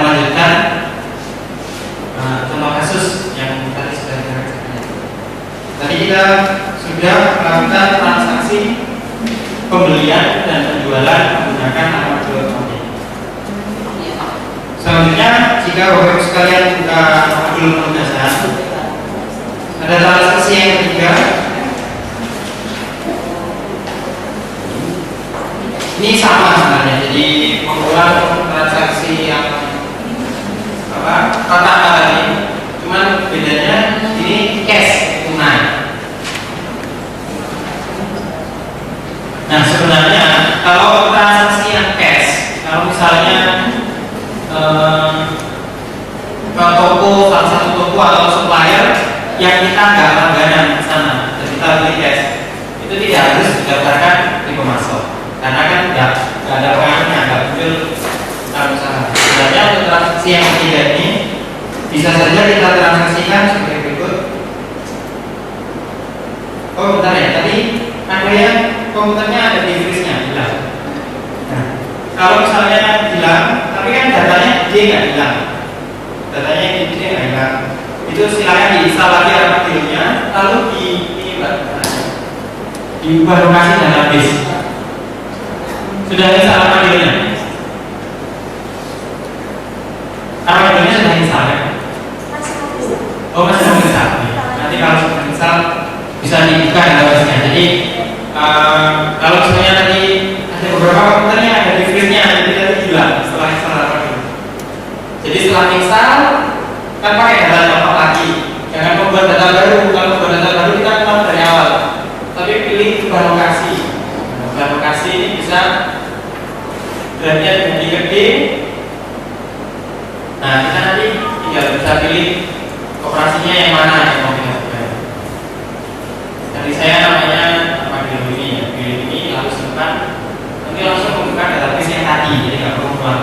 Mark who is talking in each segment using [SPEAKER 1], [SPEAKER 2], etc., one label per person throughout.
[SPEAKER 1] melanjutkan contoh kasus yang tadi sudah kita kerjakan. Tadi kita sudah melakukan transaksi pembelian dan penjualan menggunakan nama jual beli. Selanjutnya, jika Bapak Ibu sekalian buka modul penugasan, ada transaksi yang ketiga. Ini sama sebenarnya, jadi mengulang transaksi yang pertama tadi, cuman bedanya ini cash tunai. Nah sebenarnya kalau transaksi yang cash, kalau misalnya ke toko, salah satu toko atau supplier yang kita nggak langganan ke sana, dan kita beli cash, itu tidak harus didaftarkan di pemasok. Karena kan nggak ada pengaruhnya, nggak muncul usaha. Sebenarnya untuk transaksi yang ketiga ini bisa saja kita transaksikan sebagai berikut. Oh bentar ya, tadi ada yang komputernya ada di frisnya hilang. Nah, kalau misalnya hilang, tapi kan datanya dia nggak hilang, datanya dia nggak hilang, itu silakan diinstal lagi alamat filenya, lalu diubah lokasi database. Sudah bisa alamat filenya? Alamat filenya sudah install kan? Oh masih belum install. Nanti kalau sudah install bisa dibuka database-nya. Jadi kalau misalnya tadi ada beberapa komputernya ada di frisnya, jadi tadi hilang setelah install alamat filenya. Jadi setelah install kan pakai data lengkap lagi. Jangan membuat data baru. Kalau membuat data baru kita mulai dari awal. Tapi pilih ubah lokasi. Ubah lokasi ini bisa berarti menjadi gede. Nah kita nanti tinggal bisa pilih operasinya yang mana yang mau kita ubah. Dari saya namanya apa ini ya, pilih ini lalu simpan. Nanti langsung membuka database yang tadi, jadi nggak perlu ulang.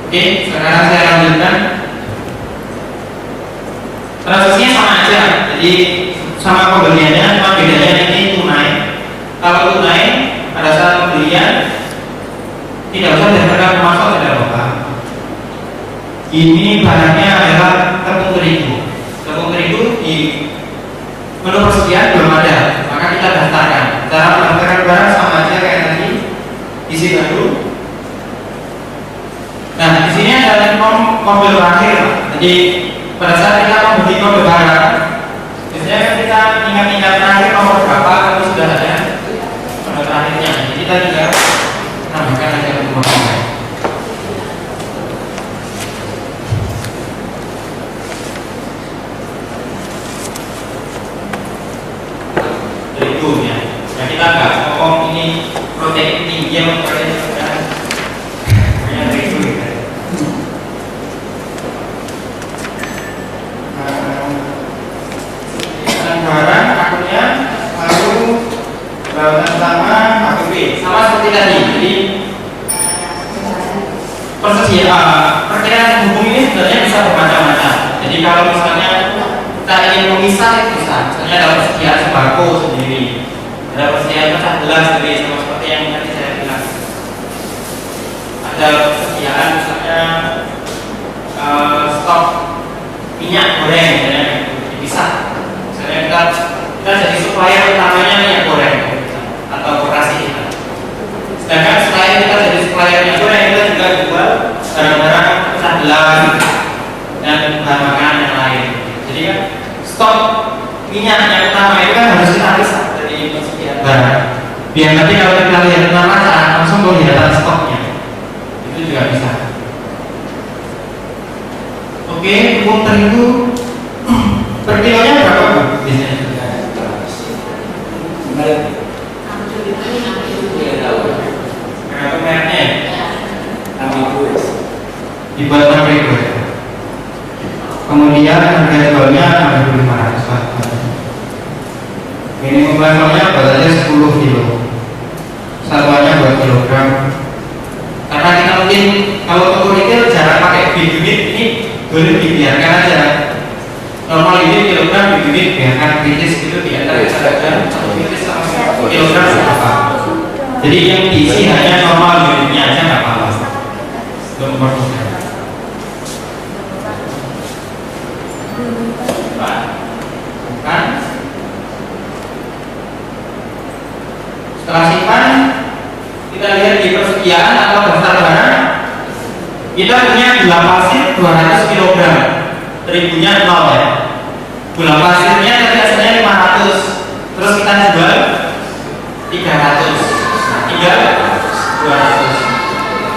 [SPEAKER 1] Oke, sekarang saya lanjutkan. Transaksinya sama aja, jadi sama pembeliannya, cuma bedanya ini tunai. Kalau tunai pada saat pembelian tidak usah daftarkan pemasok, tidak apa-apa. Ini barangnya adalah tepung terigu. Tepung terigu di menu persediaan belum ada, maka kita daftarkan. Cara mendaftarkan barang sama aja kayak tadi, isi baru. Nah di sini ada mobil terakhir. Jadi pada saat kita membeli mobil barang, biasanya kita ingat-ingat terakhir nomor berapa, kalau sudah ada nomor terakhirnya. Jadi kita juga tambahkan aja untuk mobilnya. Terigu ya. Ya kita nggak ngomong ini protein tinggi yang protein rendah. Hanya terigu ya. Barang akunnya lalu bautan sama akun B sama seperti tadi. Jadi perkiraan hukum ini sebenarnya bisa bermacam-macam. Jadi kalau misalnya kita ingin memisah itu bisa. Misalnya ada persediaan sembako sendiri, ada persediaan pecah belah sendiri, sama seperti yang tadi saya bilang. Ada persediaan misalnya stok minyak goreng, misalnya dipisah. Kita jadi supplier utamanya minyak goreng atau koperasi kita. Sedangkan selain kita jadi supplier minyak goreng, kita juga jual barang-barang pecah belah dan bahan makanan yang lain. Jadi kan stok minyak yang utama itu kan harus kita pisah dari persediaan barang. Biar nanti kalau kita lihat nama langsung kelihatan stoknya. Itu juga bisa. Oke, hukum terigu per kilonya berapa Bu? Biasanya tergantung mereknya dibuat 6.000 ya. Kemudian harga jualnya 6.500. Minimum levelnya batasnya 10 kilo, satuannya 2 kilogram. Karena kita mungkin kalau toko retail jarang pakai big unit, ini boleh dibiarkan aja. Normal ini kilogram big unit biarkan kritis gitu di antara harga 1 kritis sama 1 kilogram berapa. Jadi yang diisi hanya normal unitnya aja nggak apa-apa. untuk mempermudah. Bukan. Setelah simpan, kita lihat di persediaan atau daftar barang. Kita punya gula pasir 200 kg, terigunya 0 ya. Gula pasirnya tadi asalnya 500, terus kita jual 300, tinggal 200.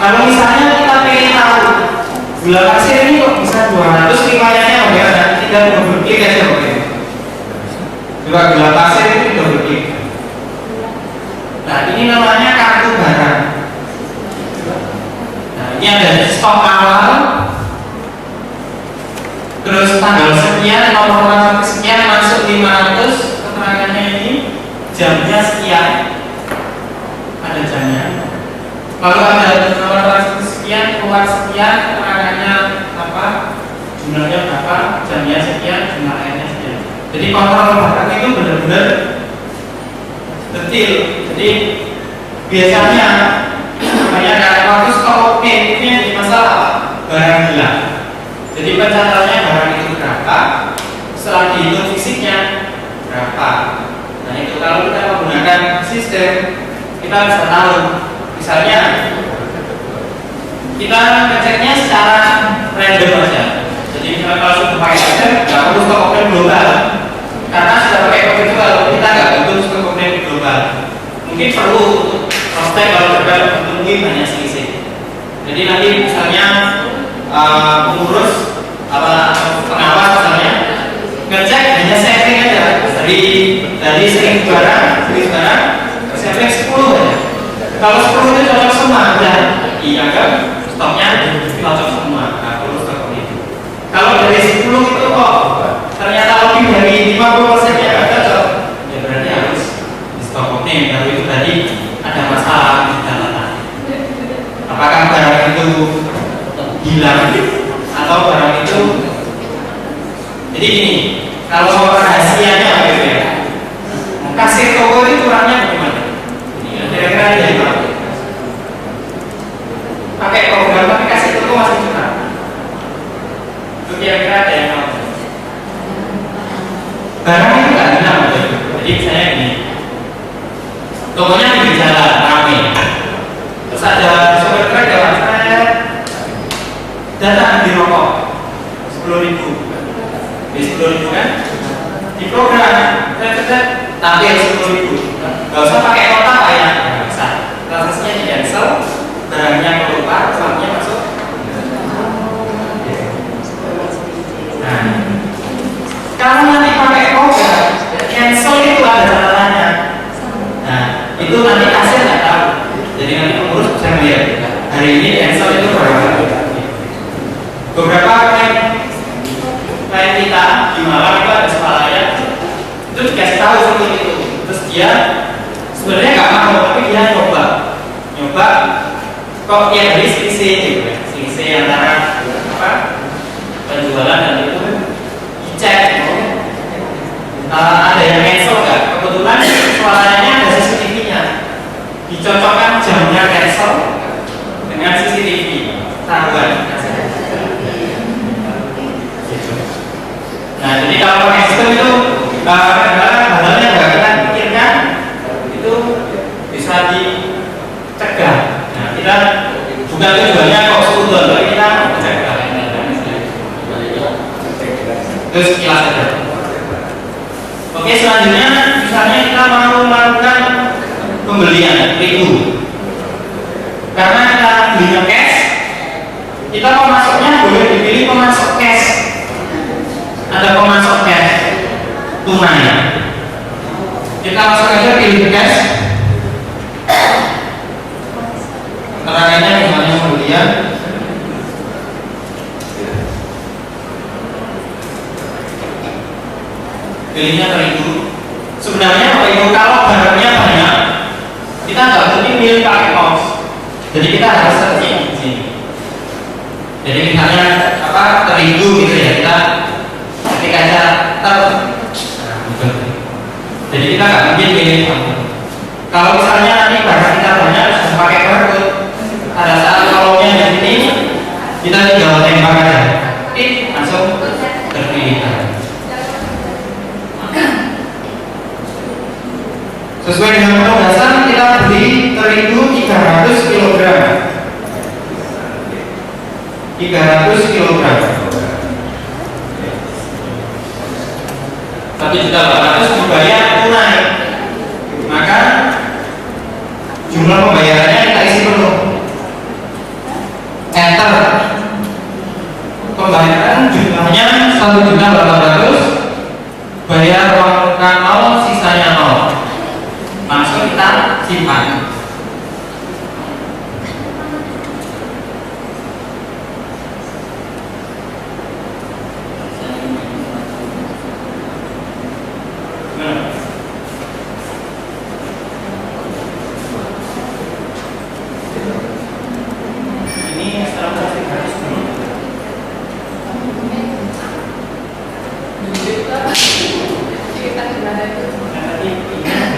[SPEAKER 1] Kalau misalnya kita pengen tahu gula pasir ini kok bisa 200, riwayatnya bagaimana? Tinggal double klik aja oke. Coba gula pasir itu double klik. Nah ini namanya kartu barang. Nah ini ada stok awal, terus tanggal sekian, nomor sekian masuk 500, keterangannya ini jamnya sekian, ada jamnya. Lalu ada nomor sekian, keluar sekian, keterangannya apa, jumlahnya berapa, jamnya sekian, jumlah airnya sekian. Jadi kontrol barang itu benar-benar detail. Jadi biasanya namanya kalau stok ini jadi masalah barang hilang. Jadi pencatatannya barang itu berapa, setelah dihitung fisiknya berapa. Nah itu kalau kita menggunakan sistem, kita bisa tahu. Misalnya kita ngeceknya secara random aja. Jadi misalnya kalau sudah pakai sistem, nggak perlu stok komplain global. Karena sudah pakai komplain global, kita nggak butuh stok komplain global. Mungkin perlu untuk cross check kalau global untuk mungkin hanya selisih. Jadi nanti misalnya pengurus pengawas misalnya ngecek hanya saving aja dari sering barang saving 10 aja. Kalau 10 itu cocok semua dan dianggap stoknya cocok semua, nggak perlu stok itu. Kalau dari 10 itu kok ternyata lebih dari 50% ya nggak cocok, ya berarti harus di stok ini. Kalau itu tadi ada masalah di catatan. Apakah barang itu hilang atau barang itu, jadi gini, kalau rahasianya apa ya, kasir toko itu kurangnya bagaimana? Kira-kira ada yang tahu? Pakai program tapi kasir toko masih kurang. Itu kira-kira ada yang tahu? Barang itu nggak hilang, jadi saya gini, tokonya di jalan ramai, terus ada sopir truk jalan datang di rokok 10.000, di 10.000 kan? Di program, tampil 10.000. Gak usah pakai kotak lah ya, nggak usah. Transaksinya di cancel, barangnya keluar, uangnya masuk. Nah, kalau nanti pakai program, cancel itu ada catatannya. Nah, itu nanti hasil nggak tahu. Jadi nanti pengurus bisa melihat hari ini cancel itu berapa. Beberapa klien kita di Malang itu ada swalayan itu dikasih tahu seperti itu, terus dia sebenarnya nggak mau tapi dia nyoba kok tiap hari selisih antara apa penjualan dan itu dicek ada yang cancel nggak. Kebetulan swalayannya ada CCTV-nya, dicocokkan jamnya cancel dengan CCTV tahuan. Nah, jadi kalau pakai sistem itu kadang-kadang hal-hal yang nggak kita pikirkan itu bisa dicegah. Nah, kita juga tujuannya kok sekutu, tapi kita mencegah. Terus kilas saja. Oke, selanjutnya misalnya kita mau melakukan pembelian ribu, karena kita belinya cash, kita pemasoknya boleh dipilih pemasok cash. Ada pemasok cash tunai, kita masuk aja pilih cash, keterangannya misalnya pembelian pilihnya 1.000. Sebenarnya kalau barangnya banyak kita nggak mungkin pilih pakai pos, jadi kita harus searching di sini. Jadi misalnya apa 1.000 gitu ya, kita ketik aja jadi kita nggak mungkin pilih. Kalau misalnya nanti barang kita banyak harus pakai barcode, pada saat kolomnya di sini Kita tinggal tembak aja, langsung terpilih. Sesuai dengan penugasan kita beli terigu 300 kg. 300 kg. 1.800.000 dibayar tunai. Maka jumlah pembayarannya kita isi penuh. Enter. Pembayaran jumlahnya 1.800.000. Bayar uang muka 0, sisanya 0. Langsung kita simpan. Ini transaksi gratis dulu.
[SPEAKER 2] Kita gimana itu?
[SPEAKER 1] Nanti dengan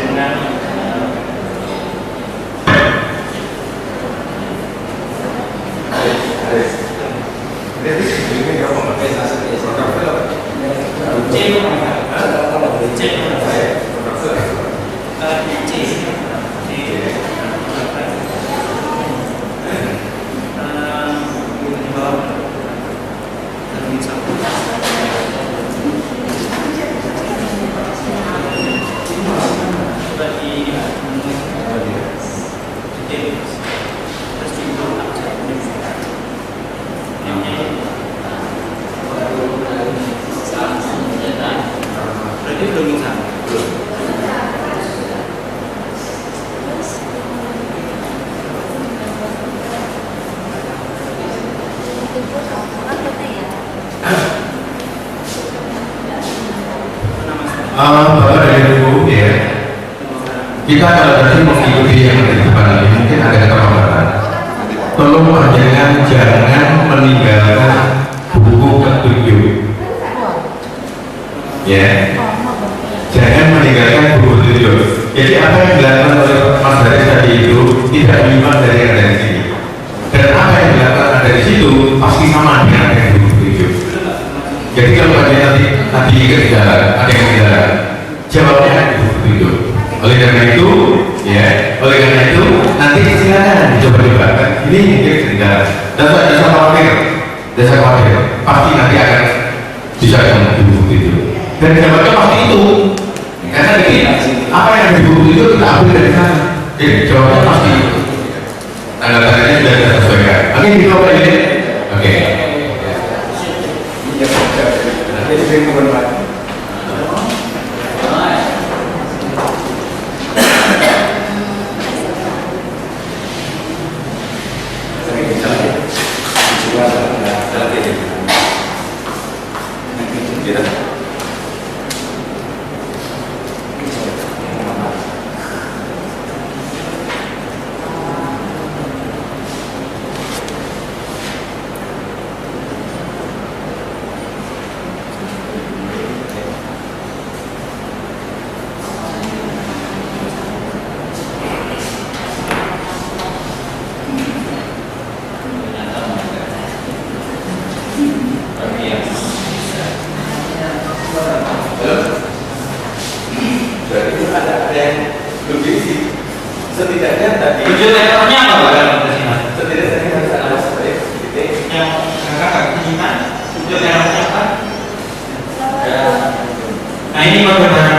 [SPEAKER 3] Bapak dan Ibu ya, kita kalau tadi mengikuti yang di depan ini mungkin ada keterlambatan. Tolong jangan meninggalkan buku ketujuh, ya. Jangan meninggalkan buku ketujuh. Jadi apa yang dilakukan oleh Mas Haris tadi itu tidak menyimak dari yang ada di sini. Dan apa yang dilakukan dari situ pasti sama dengan yang di buku ketujuh. Jadi kalau ada nanti kerja ada yang tidak jawabnya itu begitu. Oleh karena itu, nanti silakan dicoba-coba. Ini mungkin tidak. Dasar khawatir, pasti nanti akan bisa dengan buku itu. Dan jawabnya pasti itu. Karena begini, apa yang ada di buku itu kita ambil dari sana. Jadi jawabnya pasti itu. Tanda-tandanya sudah kita sesuaikan. Oke, dicoba ini. Oke.
[SPEAKER 4] Setidaknya tadi
[SPEAKER 1] tujuan levelnya apa Pak dalam presentasi?
[SPEAKER 4] setidaknya ada sebaik
[SPEAKER 1] Yang kakak keinginan tujuan levelnya apa? Nah ini bagaimana?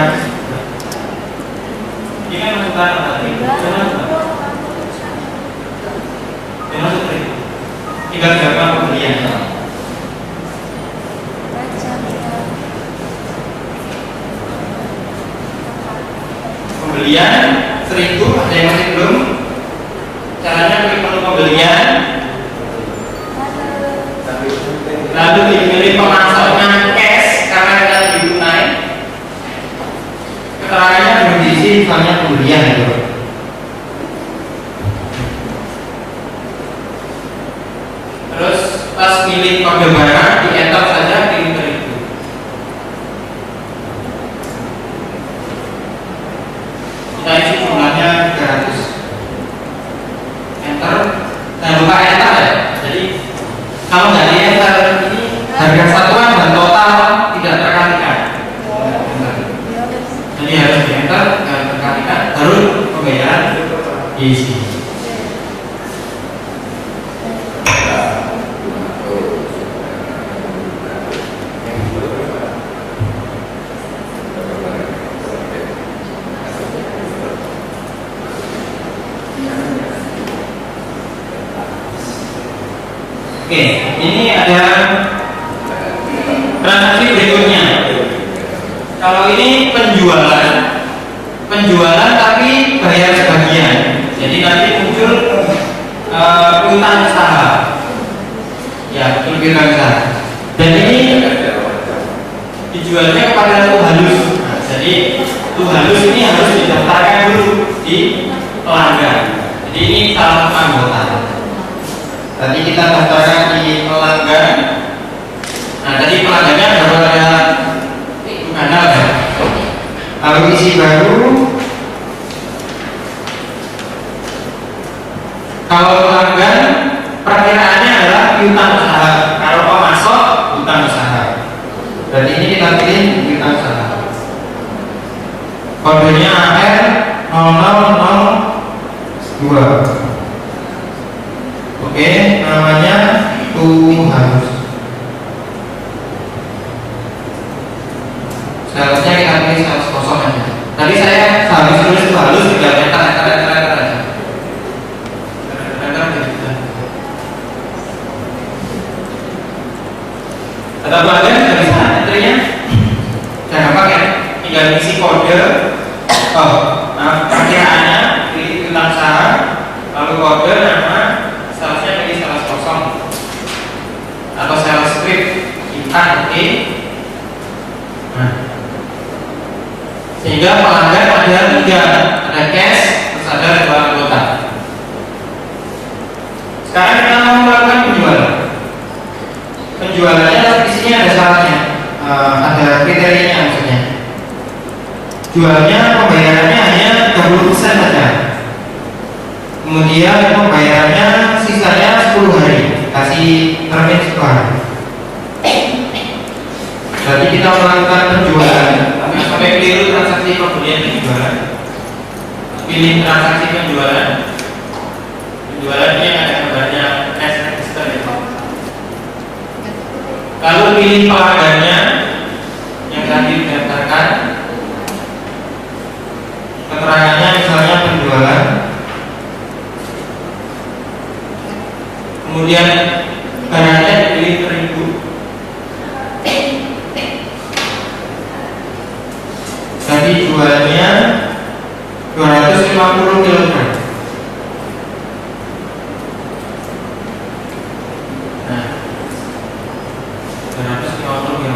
[SPEAKER 1] Ini kan masukkan apa tadi? Tinggal siapa pembelian? Pembelian 1.000, ada yang masih belum? Caranya klik menu pembelian, lalu dipilih pemasaran cash karena kita lebih tunai. Keterangannya belum diisi, misalnya pembelian itu. Terus pas pilih kode barang di enter saja, pilih 1.000. Kita isi jumlahnya 300. Enter. Jangan lupa enter ya. Jadi Kalau nggak di enter ini harga satuan dan total tidak terkalikan. Jadi harus di enter dan terkalikan baru pembayaran diisi. Oke, ini ada transaksi berikutnya. Kalau ini penjualan tapi bayar sebagian. Jadi nanti muncul piutang usaha. Ya, betul piutang usaha. Dan ini dijualnya kepada Tuhalus. Nah, jadi Tuhalus ini harus didaftarkan dulu di pelanggan. Jadi ini salah satu anggota. Tadi kita daftarkan di pelanggan. Nah, tadi pelanggannya baru ada kanal ya. Lalu isi baru. Kalau pelanggan perkiraannya adalah piutang usaha. Kalau pemasok piutang usaha. Dan ini kita pilih piutang usaha. Kodenya AR 0002. Oke, namanya Tuhalus. Seharusnya kita pilih 100 aja. Tadi saya habis tulis Tuhalus juga enter aja. Atau pelanggan juga bisa enternya. Jangan pakai, tinggal isi kode. Perkiraannya pilih piutang usaha, lalu kode nama. Salesnya pilih sales kosong atau sales script kita oke. Nah, sehingga pelanggan ada 3, ada cash, terus ada 2 anggota. Sekarang kita mau melakukan penjualan. Penjualannya isinya ada syaratnya, ada kriterianya maksudnya. Jualnya pembayarannya hanya 30% saja. Kemudian pembayarannya sisanya 10 hari, kasih termin 10 hari. Jadi kita melakukan penjualan, tapi sampai keliru transaksi pembelian penjualan. Pilih transaksi penjualan. Penjualannya ada gambarnya cash register ya. Lalu pilih pelanggannya yang tadi didaftarkan. Keterangannya misalnya penjualan. Kemudian barangnya dipilih 1000. Jadi jualnya 250 kg. Nah, 250 kg.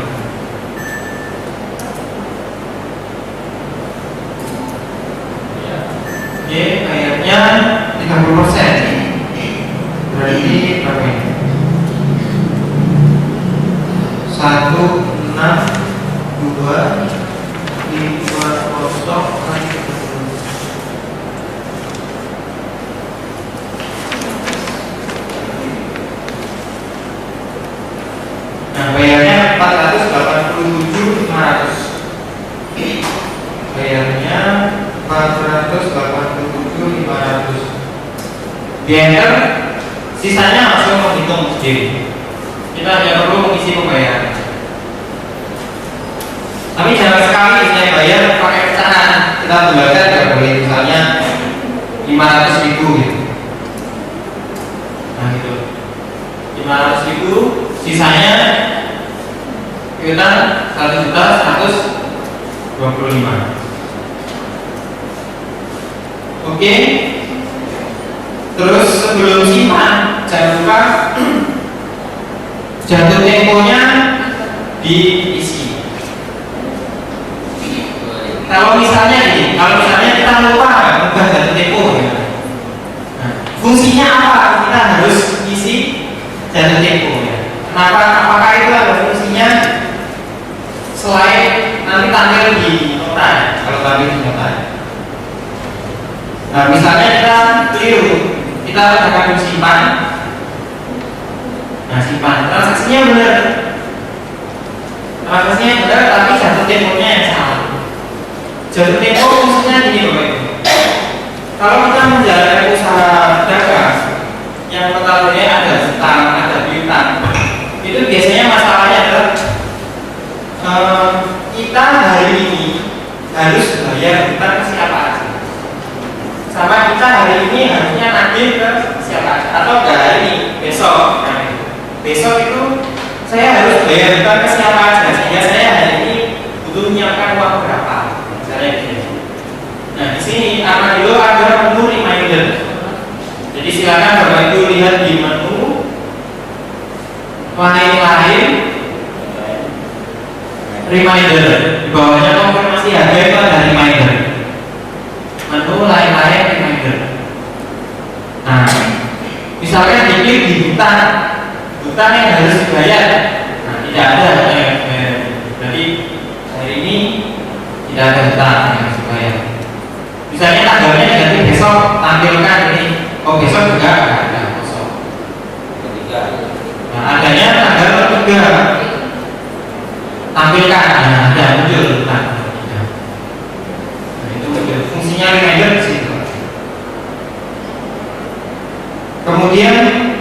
[SPEAKER 1] Oke, bayarnya 30%. Berarti berapa ini? 162 Nah, bayarnya 487.500. Bayarnya 487.500. Di enter, sisanya langsung menghitung sendiri. Kita hanya perlu mengisi pembayaran. Tapi jangan sekali saya bayar pakai pecahan. Kita bulatkan nggak boleh, misalnya 500.000 gitu. Nah gitu, 500.000, sisanya kita 1.125.000. Oke. Terus sebelum simpan, jangan lupa jatuh temponya diisi. Kalau misalnya kita lupa mengubah jatuh tempo, ya. Nah, fungsinya apa? Kita harus isi jatuh tempo. Ya. Kenapa? Apakah itu ada fungsinya selain nanti tampil di nota? Kalau tampil di nota. Nah, misalnya kita keliru, kita akan simpan. Nah, simpan. Transaksinya benar, tapi jatuh temponya yang salah. Jatuh tempo maksudnya gini Bapak Ibu. Kalau kita menjalankan usaha dagang yang notabene ada hutang, ada piutang, itu biasanya masalahnya adalah kita hari ini harus bayar hutang ke siapa aja, sama kita hari ini harusnya nagih ke siapa aja, atau enggak hari ini, besok. Nah, besok itu saya harus bayar hutang ke siapa aja, sehingga saya hari ini butuh menyiapkan uang berapa, misalnya gitu. Nah, di sini Armadillo ada menu reminder. Jadi silakan Bapak Ibu lihat di menu lain-lain reminder. Di bawahnya konfirmasi harga itu ada reminder. Menu lain-lain reminder. Nah, misalnya diklik di hutang yang harus dibayar. Nah, tidak ada jadi hari ini tidak ada hutang yang harus dibayar. Misalnya tanggalnya nanti besok tampilkan ini. Oh, besok juga ada kosong. Nah, adanya tanggal 3 tampilkan, nah, ada muncul tanggal 3. Nah, itu muncul. Fungsinya reminder di situ. Kemudian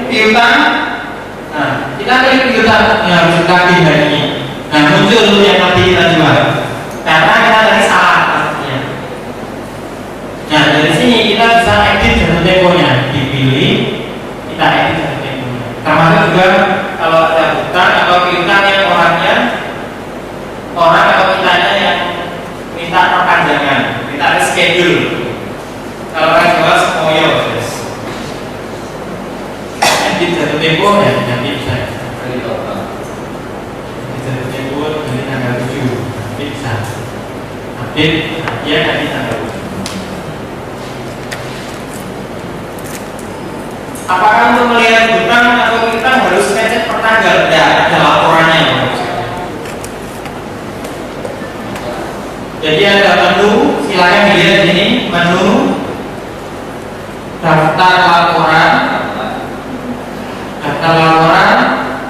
[SPEAKER 1] piutang. Nah, kita klik piutang yang harus ditagih hari ini. Nah, muncul yang tadi kita jual. Karena kita tadi salah pastinya. Nah, dari sini kita bisa edit jatuh temponya, dipilih, kita edit jatuh temponya. Termasuk juga kalau ada hutang atau piutang yang orang atau kitanya yang minta perpanjangan, minta reschedule. Kalau orang Jawa semoyo, yes. Edit jatuh tempo ya, nanti bisa. Edit jatuh tempo dari tanggal 7, nanti bisa. Update, ya nanti tanggal 7. Apakah untuk melihat hutang atau piutang harus ngecek per tanggal? Ya, ada laporannya. Jadi ada menu, silakan dilihat di sini, menu daftar laporan.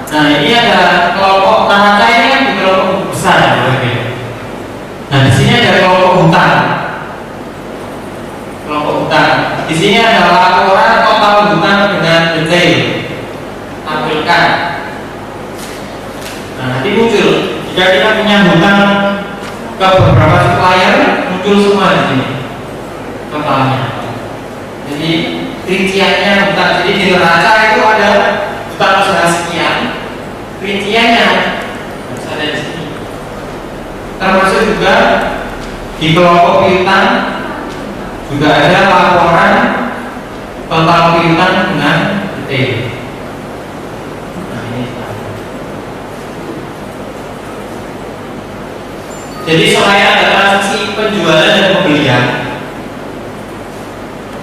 [SPEAKER 1] Nah, ini ada kelompok nama saya ini kan di kelompok besar ya, nah di sini ada kelompok hutang. Di sini ada laporan total hutang dengan detail, tampilkan. Nah, nanti muncul jika kita punya hutang ke beberapa supplier, muncul semua di sini totalnya. Jadi rinciannya hutang. Jadi di neraca itu ada hutang usaha sekian, rinciannya ada di sini. Termasuk juga di kelompok piutang juga ada laporan total piutang dengan detail. Nah, ini. Jadi selain ada transaksi penjualan dan pembelian,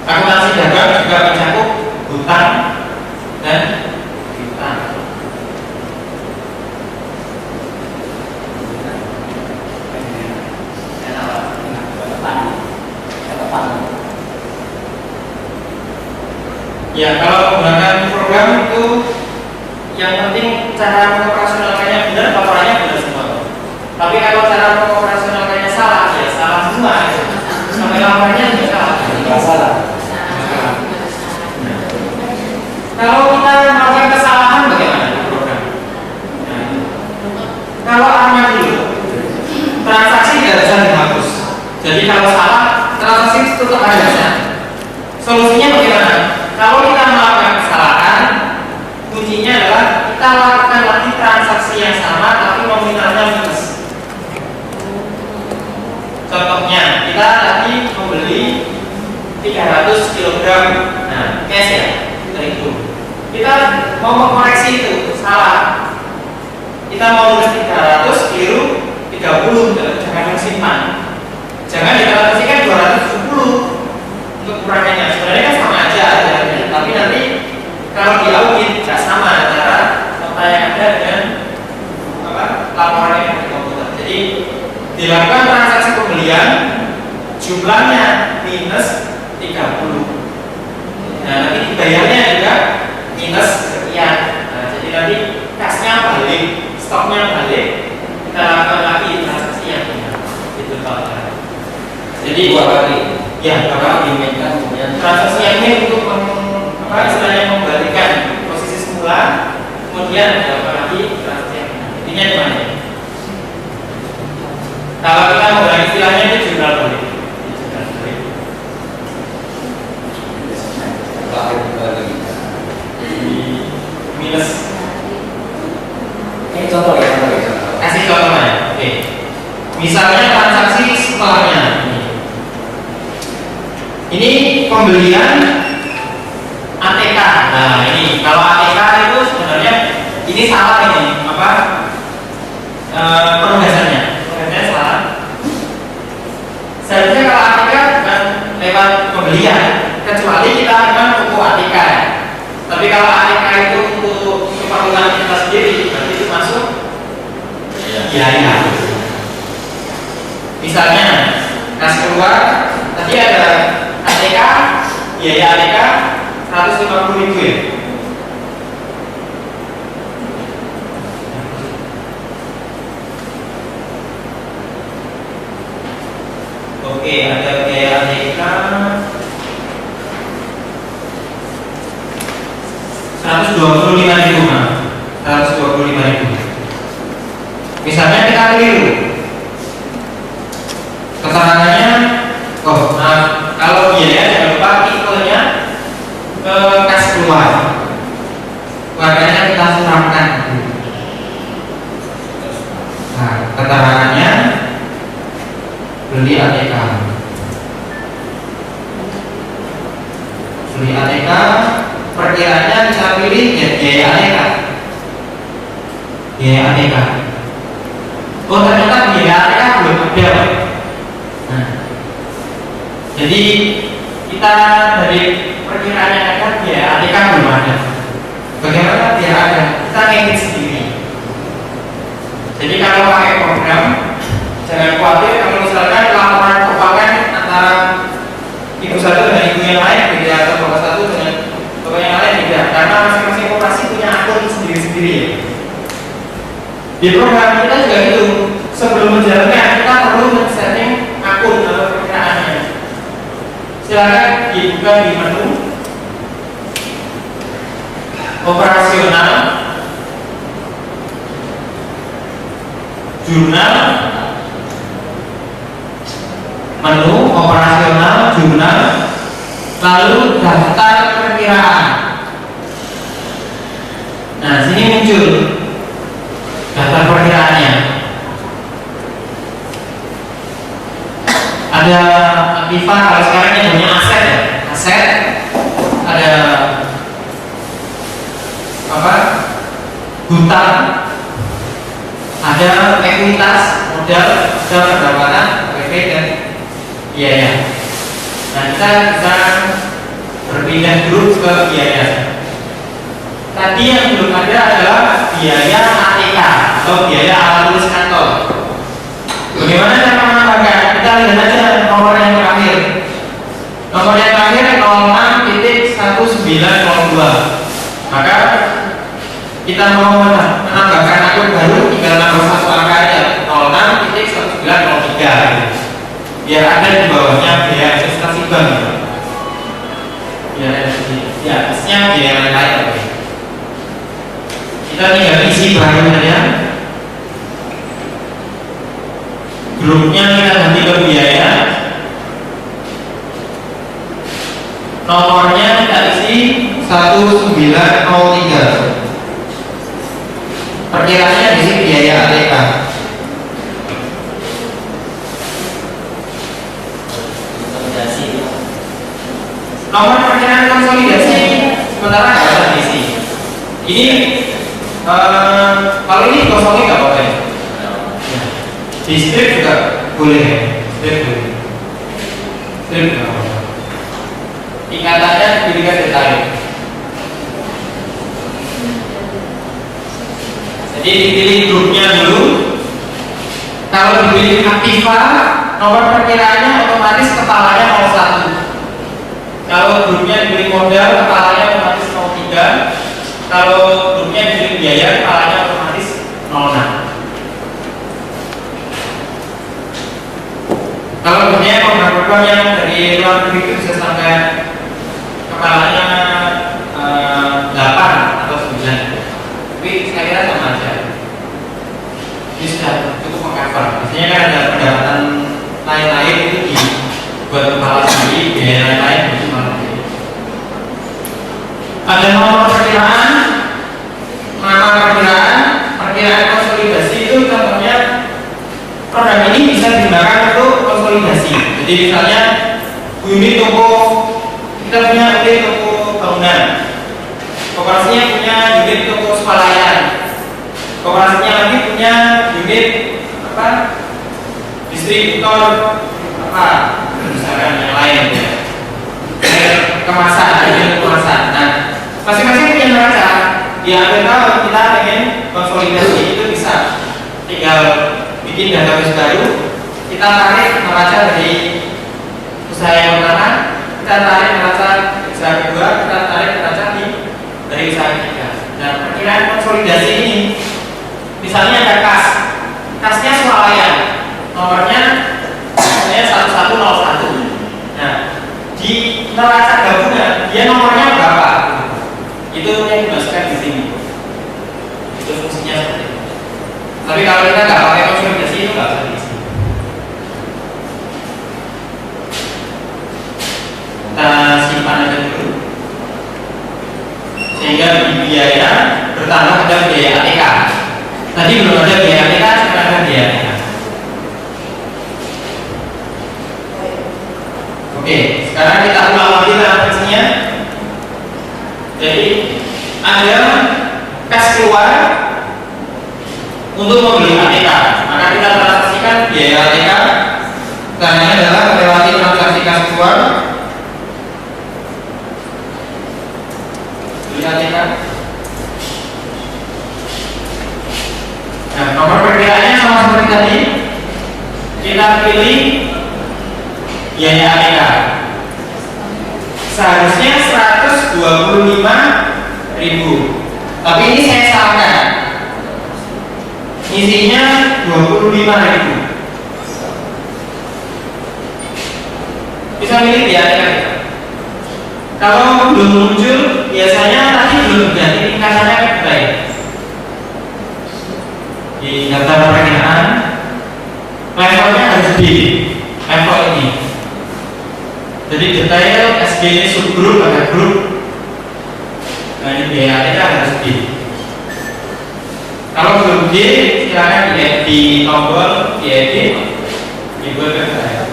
[SPEAKER 1] akuntansi dagang juga mencakup hutang dan piutang. Ya, kalau menggunakan program itu yang penting cara mengoperasionalkannya benar, laporannya benar semua. Tapi kalau cara mengoperasionalkannya salah, ya salah semua. Sampai laporannya juga salah.
[SPEAKER 4] Masalah.
[SPEAKER 1] Kalau kita melakukan kesalahan bagaimana program? Kalau aman dulu, transaksi tidak bisa dihapus. Jadi kalau salah, transaksi tetap ada. Solusinya bagaimana? Kalau kita melakukan kesalahan, kuncinya adalah kita lakukan lagi transaksi yang sama tapi nominalnya minus. Contohnya, kita tadi membeli 300 kg, nah cash ya, terigu. Kita mau mengkoreksi itu, salah. Kita mau nulis 300, keliru 30, jangan simpan. Jangan ditransaksikan 270 untuk kurangannya. Sebenarnya kan sama aja, tapi nanti kalau diaudit tidak sama cara nota yang ada dengan laporan yang di komputer. Jadi dilakukan transaksi pembelian, jumlahnya minus 30. Nah, nanti dibayarnya juga minus sekian. Nah, jadi nanti stoknya balik, kita lakukan lagi transaksi yang benar. Itu kalau jadi
[SPEAKER 4] dua kali.
[SPEAKER 1] ya kalau
[SPEAKER 4] Dimainkan kemudian
[SPEAKER 1] transaksi yang ini untuk istilahnya membalikan posisi semula, kemudian dilakukan lagi transaksi yang benar. Intinya di mana? Kalau kita mau istilahnya itu jurnal balik.
[SPEAKER 4] terakhir kembali.
[SPEAKER 1] Minus.
[SPEAKER 4] Ini contoh ya, contoh ya.
[SPEAKER 1] Kasih contohnya. Oke. Misalnya transaksi setelahnya. Ini pembelian ATK. Nah, ini kalau ATK itu sebenarnya ini salah ini apa? Penugasannya. Penugasannya salah. Seharusnya kalau ATK bukan lewat pembelian, kecuali kita memang toko ATK. Tapi kalau ATK itu untuk keperluan kita sendiri, berarti itu masuk biaya. Misalnya kas keluar tadi ada ATK, biaya ATK 150.000 ya. Oke, ada biaya ATK 125.000, 125.000. Misalnya kita keliru, keterangannya, kalau biaya jangan lupa tipenya ke kas keluar, makanya kita suratkan. Nah, keterangannya beli ATK, perkiraannya kita pilih ya biaya ATK, oh ternyata biaya ATK belum ada. Nah, jadi kita dari perkiraannya kan biaya ATK belum ada. Bagaimana biaya ada? Kita ngedit sendiri. Jadi kalau pakai program, jangan khawatir kalau misalkan laporan keuangan antara ibu satu dengan ibu yang lain beda, atau bapak satu dengan bapak yang lain beda, karena masing-masing operasi punya akun sendiri-sendiri ya. Di program kita juga gitu, sebelum menjalankan kita perlu men-setting akun atau perkiraannya. Silakan dibuka di menu operasional, jurnal, menu operasional, jurnal, lalu daftar perkiraan. Nah, sini muncul daftar perkiraannya. Ada aktiva, kalau sekarang ini namanya aset ya. Aset, ada apa? Hutang, ada ekuitas, modal, ada pendapatan, PP dan biaya. Nah, kita bisa berpindah grup ke biaya. Tadi yang belum ada adalah biaya ATK atau biaya alat tulis kantor. Bagaimana cara menambahkan? Kita lihat aja nomor yang terakhir. Nomor yang terakhir 06.1902. Maka kita mau menambahkan akun baru, tinggal nambah satu angka aja, 06.1903. Biar ada di bawahnya biaya investasi bank. Biar di atasnya biaya lain-lain. Kita tinggal isi baru saja. Grupnya kita ganti ke biaya. Nomornya kita isi 1903. Perkiraannya di sini biaya ATK. Nomor perkiraan konsolidasi sementara nggak usah diisi. Ini kalau ini kosongnya nggak apa-apa ya. Di strip juga boleh ya. Strip boleh. Strip nggak apa-apa. Tingkatannya diberikan detail. Jadi dipilih grupnya dulu. Kalau dipilih aktiva, nomor perkiraannya otomatis kepalanya 01. Kalau grupnya dibeli modal, kepalanya otomatis 03. Kalau grupnya dibeli biaya, kepalanya otomatis 06. program yang dari luar negeri itu bisa sampai kepalanya 8 atau 9, tapi saya kira sama aja. Ini sudah cukup meng-cover. Biasanya kan ada pendapatan lain-lain itu buat kepala sendiri, biaya lain-lain itu malah. Ada nomor perkiraan, perkiraan konsolidasi itu contohnya program ini bisa digunakan untuk konsolidasi. Jadi misalnya unit toko, kita punya unit toko bangunan, kooperasinya punya unit toko swalayan, kooperasinya lagi punya unit distributor misalkan yang lain ya, kemasan. Nah, masing-masing punya neraca. Diambil kalau kita pengen konsolidasi itu bisa tinggal bikin database baru, kita tarik neraca dari usaha yang pertama, kita tarik neraca usaha kedua, kita tarik neraca dari usaha ketiga. Nah, perkiraan konsolidasi ini, misalnya ada kasnya swalayan, nomornya 1101. Nah, di neraca gabungan dia nomornya berapa? Itu yang dimasukkan di sini. Itu fungsinya seperti itu. Tapi kalau kita nggak pakai konsolidasi itu nggak bisa di sini. Kita simpan aja dulu. Sehingga biaya bertambah ada biaya ATK. Tadi belum ada biaya ATK, sekarang ada biaya ATK. Oke, sekarang kita ulang lagi transaksinya. Jadi ada kas keluar untuk membeli ATK, maka kita transaksikan biaya ATK. Caranya adalah melewati transaksi kas keluar, beli ATK. Nah, nomor perkiraannya sama seperti tadi. Kita pilih biaya ATK. Seharusnya 125.000, tapi ini saya salahkan, isinya 25.000. Bisa milih ya, kalau belum muncul biasanya tadi belum ganti tingkatannya baik di daftar perkiraan. Levelnya harus di level ini. Jadi detail SG ini subgroup, ada grup. Nah, ini biaya ATK harus D. Kalau belum D, silakan di tombol diedit, dibuat ke saya.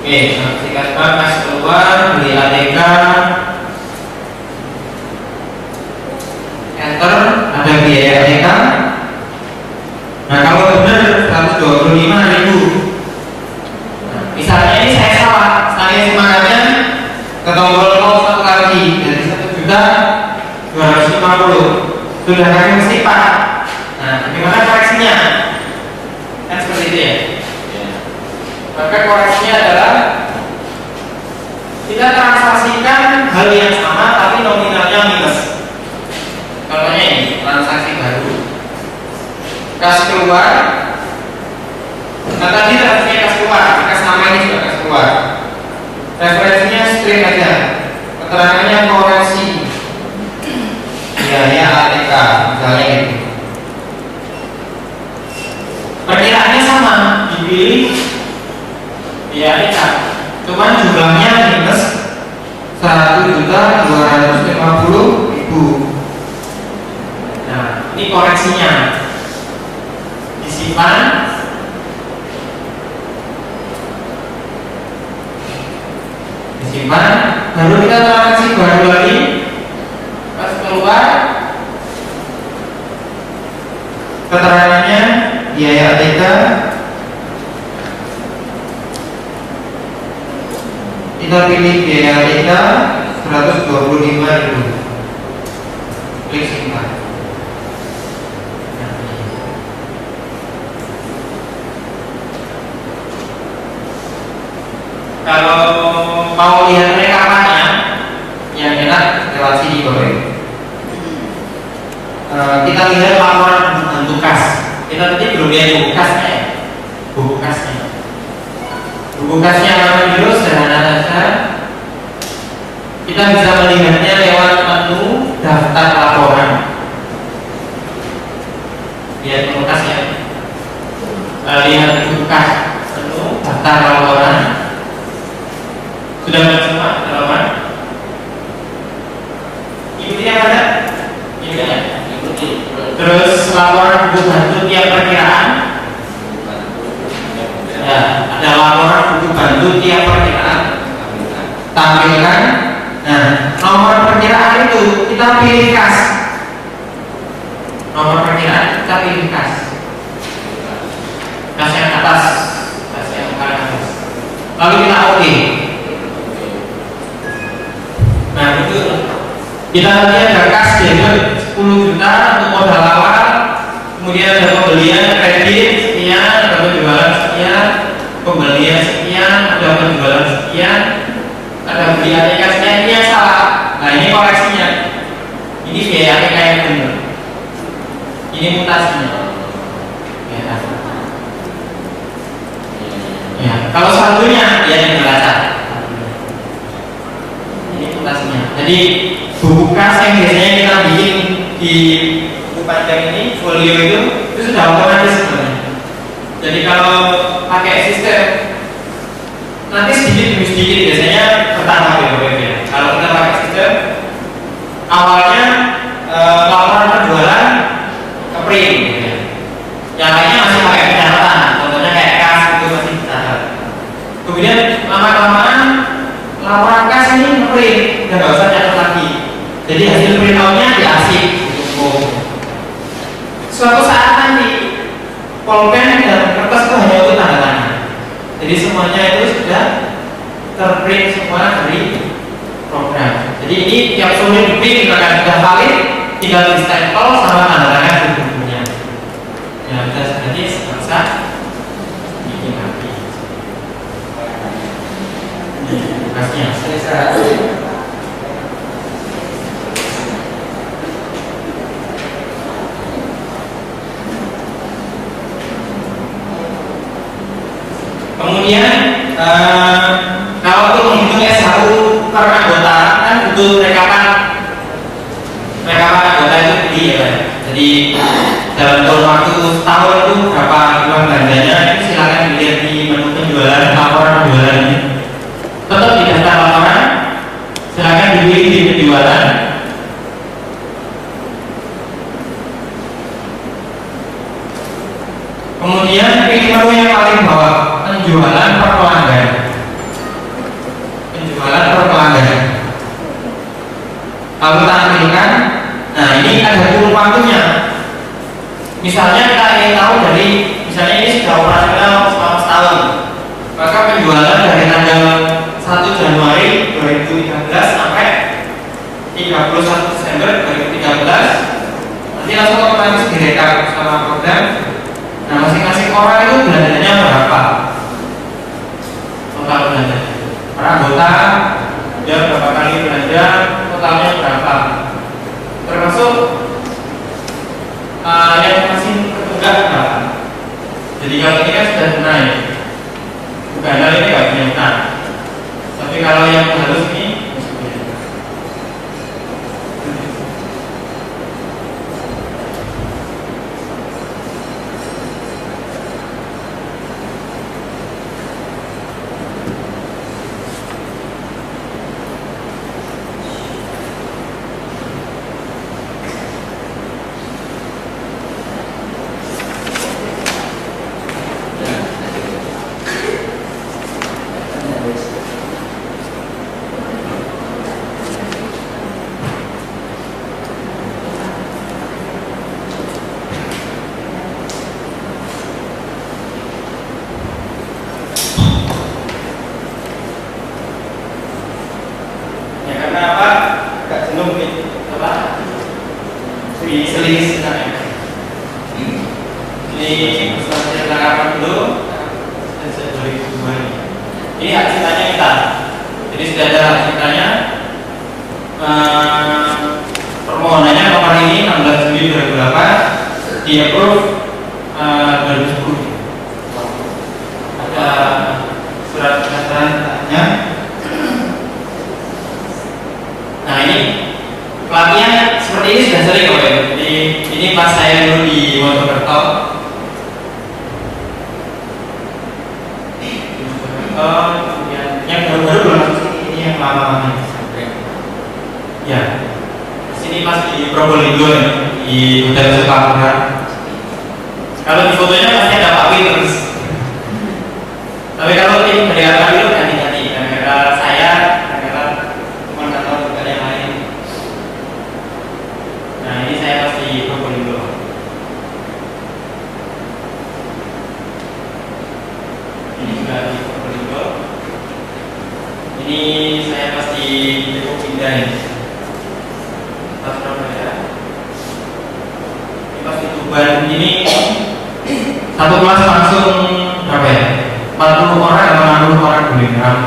[SPEAKER 1] Oke, ketika kas keluar, beli ATK, enter, ada biaya ATK. Nah, kalau benar 125.000. Misalnya ini saya salah, saya semangatnya ke tombol 01 lagi, dari 1.250.000 sudah kami mesti Pak. Nah, bagaimana koreksinya? Kan seperti itu ya. Maka koreksinya adalah kita transaksikan hal yang sama tapi nominalnya minus. Contohnya ini transaksi baru, kas keluar. Nah, tadi transaksinya kas keluar, kas nama ini juga kas keluar. Referensinya string aja, keterangannya koreksi biaya ATK misalnya gitu. Perkiraannya sama, dipilih biaya ATK, cuman jumlahnya minus 1.250.000. Nah, ini koreksinya disimpan. Baru kita transaksi baru lagi, pas keluar keterangannya biaya ATK, kita pilih biaya ATK 125.000, klik simpan. Kalau mau lihat rekamannya yang enak lewat sini boleh. Kita lihat laporan bentuk kas. Kita tadi belum lihat buku kasnya ya. Buku kasnya. Buku kasnya apa dulu sederhana saja. Kita bisa melihatnya lewat menu daftar laporan. Lihat buku kasnya. Lihat buku kas menu daftar laporan. Sudah semua teman-teman? Ikuti yang ada? Ini ya. Terus laporan buku bantu tiap perkiraan. Ya, ada laporan buku bantu tiap perkiraan. Tampilkan. Nah, nomor perkiraan itu kita pilih kas. Nomor perkiraan kita pilih kas. Kas yang atas, kas yang paling atas. Lalu kita oke. Nah, itu kita lihat ada kas debit 10 juta untuk modal awal, kemudian ada pembelian kredit sekian, ada penjualan sekian, pembelian sekian, ada penjualan sekian, ada beli ATK sekian. Ini yang salah. Nah, ini koreksinya. Ini biaya ATK yang benar. Ini mutasinya. Ya, kalau satunya ya yang belajar. Ini mutasinya. Jadi buku kas yang biasanya kita bikin di buku panjang ini, folio itu sudah otomatis sebenarnya. Jadi kalau pakai sistem nanti sedikit demi sedikit biasanya bertambah ya. Kalau kita pakai sistem awalnya laporan penjualan ke print gitu ya. Yang lainnya masih pakai pencatatan, contohnya kayak kas itu masih dicatat. Kemudian lama-kelamaan laporan kas ini nge-print, udah nggak usah catat lagi. Jadi hasil printout-nya diarsip. Suatu saat nanti pulpen dan kertas itu hanya untuk tanda tangan. Jadi semuanya itu sudah terprint semua dari program. Jadi ini tiap sore di-print akan sudah valid, tinggal di-stempel sama tanda tangan di bukunya. Ya, kita sebenarnya bisa bikin lagi. Kasnya. Kemudian kalau untuk menghitung S1 per anggota kan butuh rekapan anggota itu tinggi ya Pak. Jadi dalam kurun waktu setahun itu berapa uang belanjanya itu silakan dilihat di menu penjualan, laporan penjualan ini. Tetap di daftar laporan, silakan dipilih di penjualan. Kemudian pilih menu yang paling bawah, penjualan per pelanggan. Penjualan per pelanggan. Lalu tampilkan. Nah, ini ada kurun waktunya. Misalnya kita ingin tahu dari, misalnya ini sudah operasional selama setahun, maka penjualan dari tanggal 1 Januari 2013 sampai 31 Desember 2013 nanti langsung otomatis direkam sama program. Nah, masing-masing orang itu belanjanya berapa? Total belanja per anggota dia berapa kali belanja, totalnya berapa? Termasuk yang masih ketunggak berapa? Jadi kalau ini kan sudah tunai, bukan hal ini nggak punya utang. Tapi kalau yang harus ini selisih ini perspektif tanggapan dulu dan saya beri kedua ini hak ciptanya kita. Jadi sudah ada hak ciptanya. Permohonannya nomor ini 16 Juli 2008 di approve pelatihan seperti ini sudah sering kok ya. Jadi ini pas saya dulu di Mojokerto. Yang baru-baru belum masuk sini, ini yang lama-lama. Ya, sini pas di Probolinggo di Hotel Sukamura. Kalau di fotonya pasti ada Pak Wi terus. Tapi kalau tim dari Pak Wi ganti-ganti. Gara-gara saya, gara-gara teman kantor juga yang lain. Nah ini saya pas di Probolinggo. Ini juga di Probolinggo. Ini saya pas di Depok Indah ini. Pas Surabaya. Ini pas di Tuban ini satu kelas langsung berapa ya? 40 orang atau 60 orang boleh ngeram.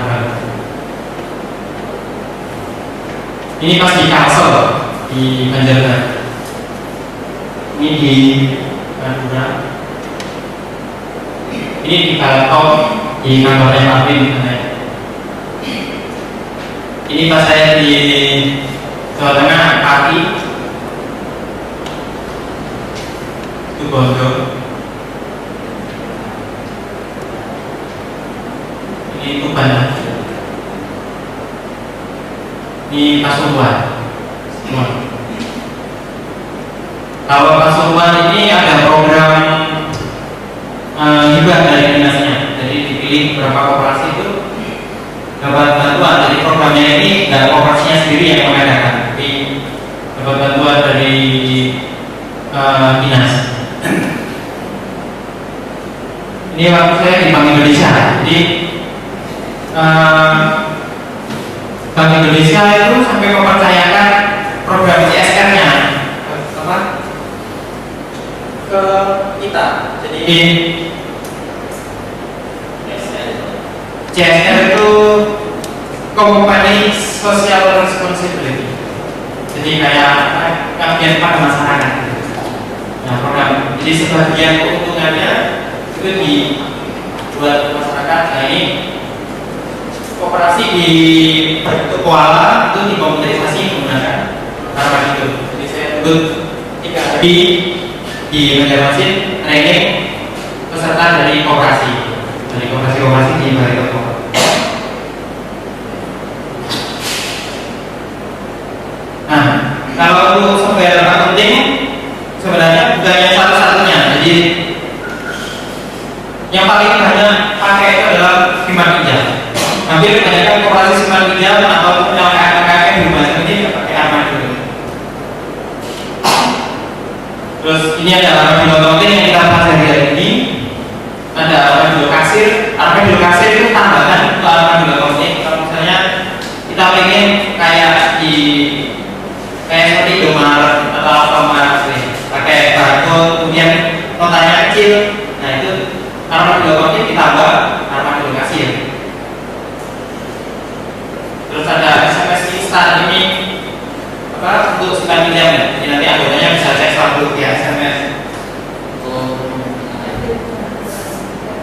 [SPEAKER 1] Ini pas di Kalsel di Banjarbaru. Ini di Madura. Ini di Balatok di kantornya Marvin. Ini pas saya di Jawa Tengah Pati itu Bondo. Ini Tuban. Ini Pasuruan. Kalau Pasuruan ini ada program hibah dari dinasnya. Jadi dipilih beberapa koperasi itu dapat bantuan dari programnya ini, dan koperasinya sendiri yang mengadakan, tapi dapat bantuan dari dinas. Ini waktu saya di Bank Indonesia, jadi Bank Indonesia itu sampai mempercayakan program CSR-nya ke kita. Jadi CSR itu Company Social Responsibility. Jadi kayak pengabdian pada masyarakat. Nah program, jadi sebagian keuntungannya itu dibuat masyarakat. Nah ini koperasi di Kuala itu dikompensasi menggunakan harapan itu. Jadi saya duduk 3 hari di Banjarmasin training peserta dari koperasi di Barito. Nah, kalau untuk software accounting sebenarnya bukan yang satu-satunya. Jadi yang paling banyak pakai itu adalah simpan pinjam. Hampir kebanyakan koperasi simpan pinjam atau yang KKM di rumah ini pakai apa dulu. Terus ini ada armado accounting yang kita pelajari hari ini. Ada armado kasir. Armado kasir itu tambahan untuk armado accounting. Kalau misalnya kita pengen kayak seperti Indomaret atau Alfamart pakai barcode, kemudian notanya kecil. Nah itu armado accounting ditambah armado kasir. Terus ada SMS instan ini untuk simpan pinjam. Jadi nanti anggotanya bisa cek selalu via SMS.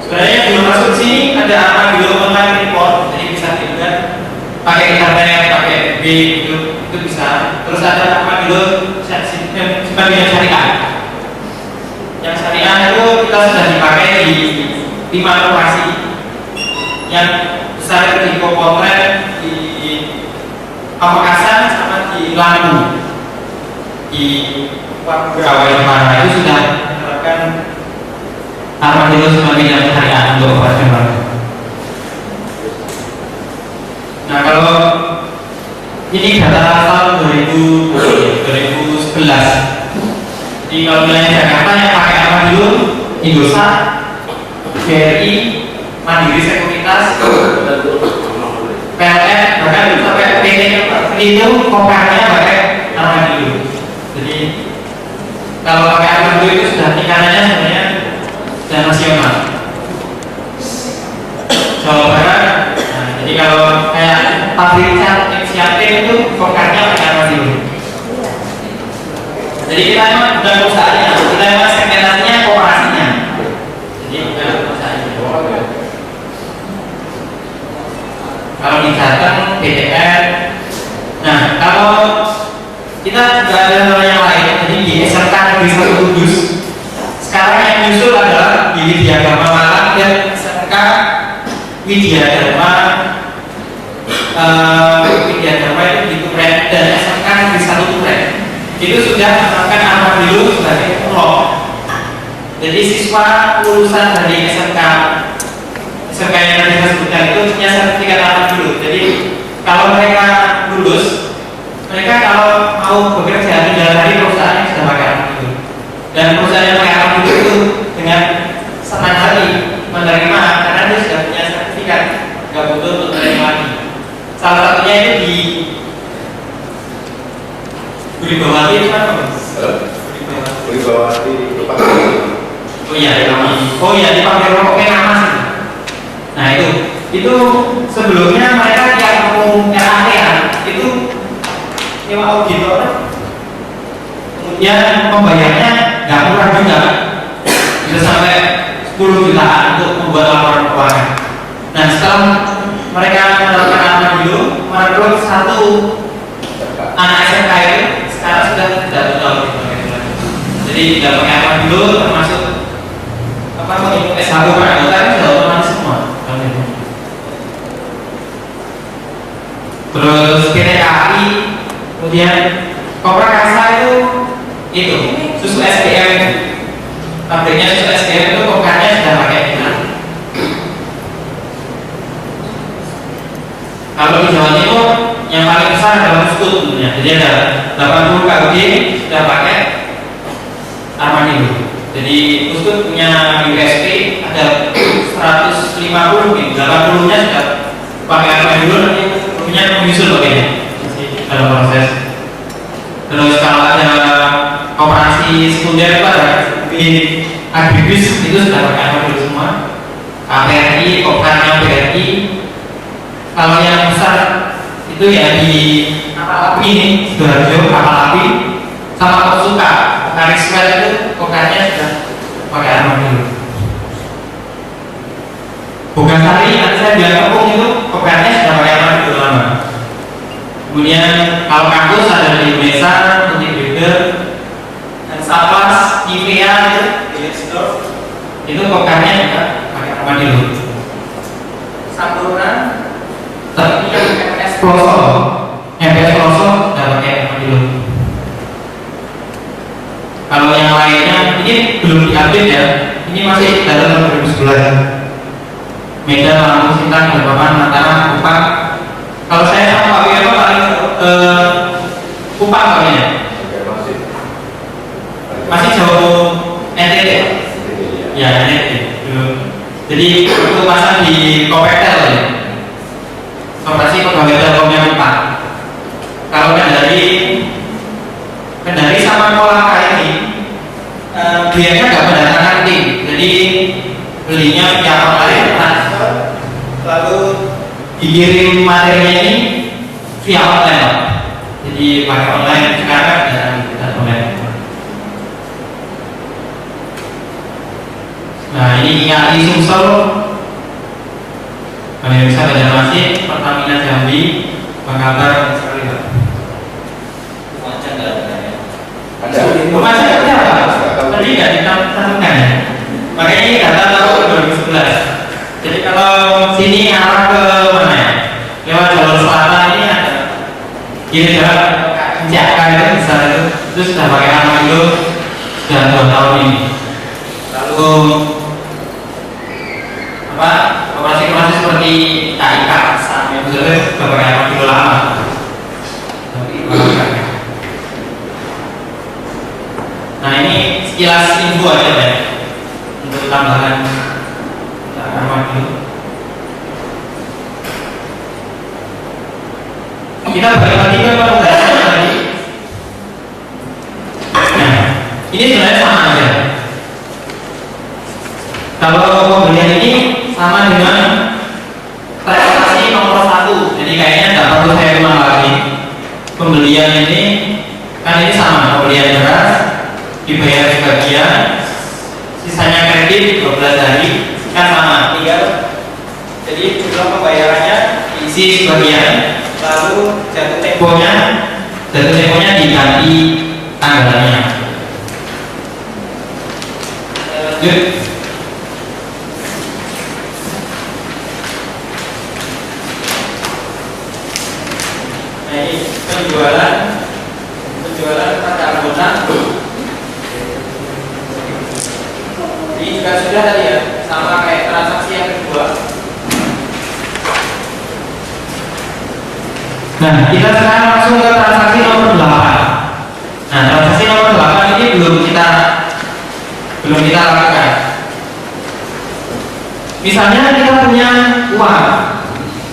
[SPEAKER 1] Sebenarnya belum masuk sini ada armado online report, jadi bisa dilihat pakai internet, pakai B itu bisa. Terus ada armado simpan pinjam syariah. Yang syariah itu kita sudah dipakai di 5 lokasi. Yang besar itu di Kopotret, di Pamekasan, sama di Lampung. Di Pegawai Mana itu sudah menerapkan armado simpan pinjam syariah untuk operasional. Nah kalau ini data tahun 2011. Jadi kalau wilayah Jakarta yang pakai armado, Indosat, BRI, Mandiri Sekuritas, PLN, bahkan sampai PT itu kopernya pakai armado. Jadi kalau pakai armado itu sudah tingkatannya sebenarnya sudah nasional. Jawa Barat. Nah, jadi kalau kayak pabrik cat inisiatif itu kopernya pakai armado. Jadi kita memang bukan perusahaannya, kita memang segmentasinya kooperasinya. Jadi bukan perusahaannya. Kalau di Jateng, BTN. Nah, kalau kita negeri 1 Kudus. Sekarang yang nyusul adalah di Widya Dharma Malang dan SMK Widya Dharma itu di Turen dan SMK Negeri 1 Turen. Itu sudah menerapkan Armadillo sebagai pulau. Jadi siswa lulusan dari SMK yang tadi saya sebutkan itu punya sertifikat Armadillo. Jadi kalau mereka lulus, mereka kalau mau bekerja tinggal dari perusahaan yang sudah pakai Armadillo. Dan perusahaan yang pakai Armadillo itu dengan senang hati menerima karena dia sudah punya sertifikat, nggak butuh untuk menerima lagi. Salah satunya itu di Buribawati itu apa?
[SPEAKER 3] Buribawati itu Pak.
[SPEAKER 1] Oh iya, di pabrik rokoknya nama sih. Nah itu sebelumnya mereka yang mau RAT itu nyewa auditor, kemudian pembayarnya nggak murah juga, bisa sampai 10 jutaan untuk membuat laporan keuangan. Nah setelah mereka menerapkan Armadillo, merekrut 1 anak SMK itu sekarang sudah tidak butuh auditor. Jadi tidak pakai Armadillo, termasuk mengikut S1 per anggota itu sudah otomatis semua. Terus PT KAI, kemudian Kopra Kasa itu susu SPM, pabriknya susu SPM itu kopranya sudah pakai kita. Kalau di Jawa Timur yang paling besar adalah Skut tentunya. Jadi ada 80 KUD sudah pakai Armadillo. Jadi Skut punya USP ada 150 nih, 80-nya sudah pakai Armadillo, nanti punya menyusul bagainya dalam proses. Terus kalau ada koperasi sekunder itu ada agribis itu sudah pakai Armadillo semua. KPRI, Koprannya BRI. Kalau yang besar itu ya di kapal api ini, Sidoarjo kapal api sama Kopsuka, Kariswel itu kokarnya sudah pakai Armadillo. Bukan tadi nanti saya bilang Kepung itu kokarnya sudah pakai Armadillo lama. Kemudian kalau kampus ada di Indonesia, Multigrader, dan Sapas, IVA itu kokarnya juga pakai Armadillo. Sampurna, tapi yang MPS Pelosok sudah pakai Armadillo. Kalau yang lainnya ini belum diupdate ya, ini masih data tahun 2011. Medan, Lampung, Sintang, Balikpapan, Mataram, Kupang. Kalau saya sama Pak Wiyoto paling Kupang kayaknya. Masih jauh NTT. Ya NTT. Jadi waktu pasang di Kopetel ya. Operasi pegawai Telkomnya Kupang. Kalau Kendari sama Kolaka ini biayanya nggak mendatangkan tim, jadi belinya via online transfer, lalu dikirim materinya ini via online, jadi pakai online sekarang dan online. Nah ini IAI Sumsel, kalian bisa Banjarmasin, Pertamina Jambi, Bangkabar, sekali Pak. Rumah saya apa? Tadi nggak ditentukan ya. Makanya ini data tahun 2011. Jadi kalau sini arah ke mana ya? Lewat jalur selatan ini ada kiri jalan Jaka itu misalnya itu sudah pakai Armadillo sudah 2 tahun ini. Lalu operasi-operasi seperti KIK yang sudah pakai Armadillo lama. Tapi nah ini sekilas info aja ya untuk tambahan Armadillo. Kita balik lagi ke pembahasan tadi. Nah, ini sebenarnya sama aja. Kalau pembelian ini sama dengan transaksi nomor 1. Jadi kayaknya nggak perlu saya ulang lagi. Pembelian ini kan ini sama, pembelian beras dibayar sebagian, sisanya kredit 12 hari kan sama, tinggal jadi jumlah pembayarannya isi sebagian, lalu jatuh temponya diganti tanggalnya. Lanjut. Nah, ini penjualan pada anggota. Ini juga sudah tadi ya, sama kayak transaksi yang kedua. Nah, kita sekarang langsung ke transaksi nomor 8. Nah, transaksi nomor 8 ini belum kita lakukan. Misalnya kita punya uang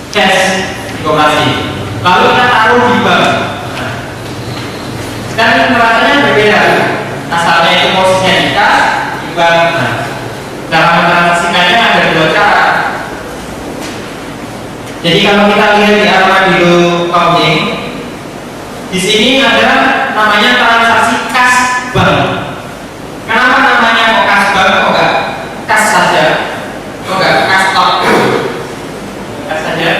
[SPEAKER 1] cash di koperasi, lalu kita taruh di bank. Nah, sekarang rasanya berbeda. Asalnya itu posisinya di kas, di bank. Nah, cara mentransaksikannya ada dua cara. Jadi kalau kita lihat di Armadillo Accounting, di sini ada namanya transaksi kas bank. Kenapa namanya kok kas bank? Kok enggak kas saja? Kok enggak kas stock? Kas saja.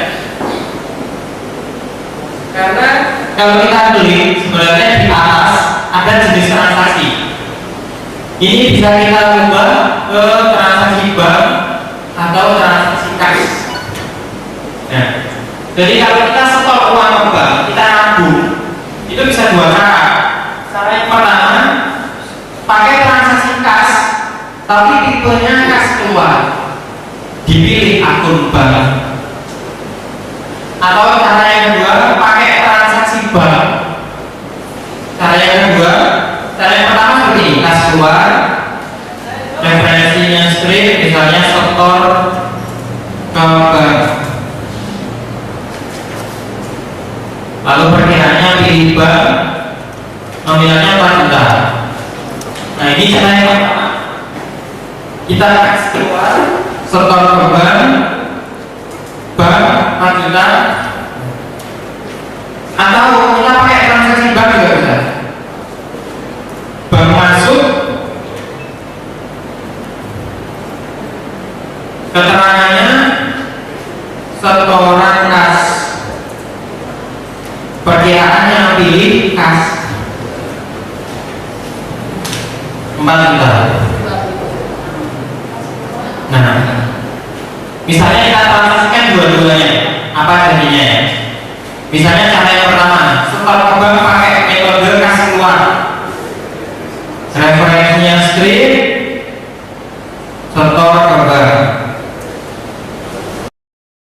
[SPEAKER 1] Karena kalau kita beli sebenarnya di atas ada jenis transaksi. Ini bisa kita ubah ke transaksi bank atau transaksi kas. Nah, jadi kalau kita setor uang ke bank, kita nabung, itu bisa dua cara. Cara yang pertama, pakai transaksi kas, tapi tipenya kas keluar, dipilih akun bank. Atau cara yang kedua, pakai transaksi bank. Cara yang pertama seperti ini, kas keluar, referensinya straight, misalnya setor ke bank. Lalu perkiraannya pilih bank, nominalnya 4 juta. Nah, ini cara yang pertama. Kita kas keluar, setor ke bank 4 juta. Atau kita pakai transaksi bank juga bisa. Bank masuk, keterangannya setoran kas, perkiraan yang pilih kas 4 juta. Nah, misalnya kita transaksikan dua-duanya, apa jadinya ya? Misalnya cara yang pertama, setor ke bank pakai metode kas keluar, referensinya straight,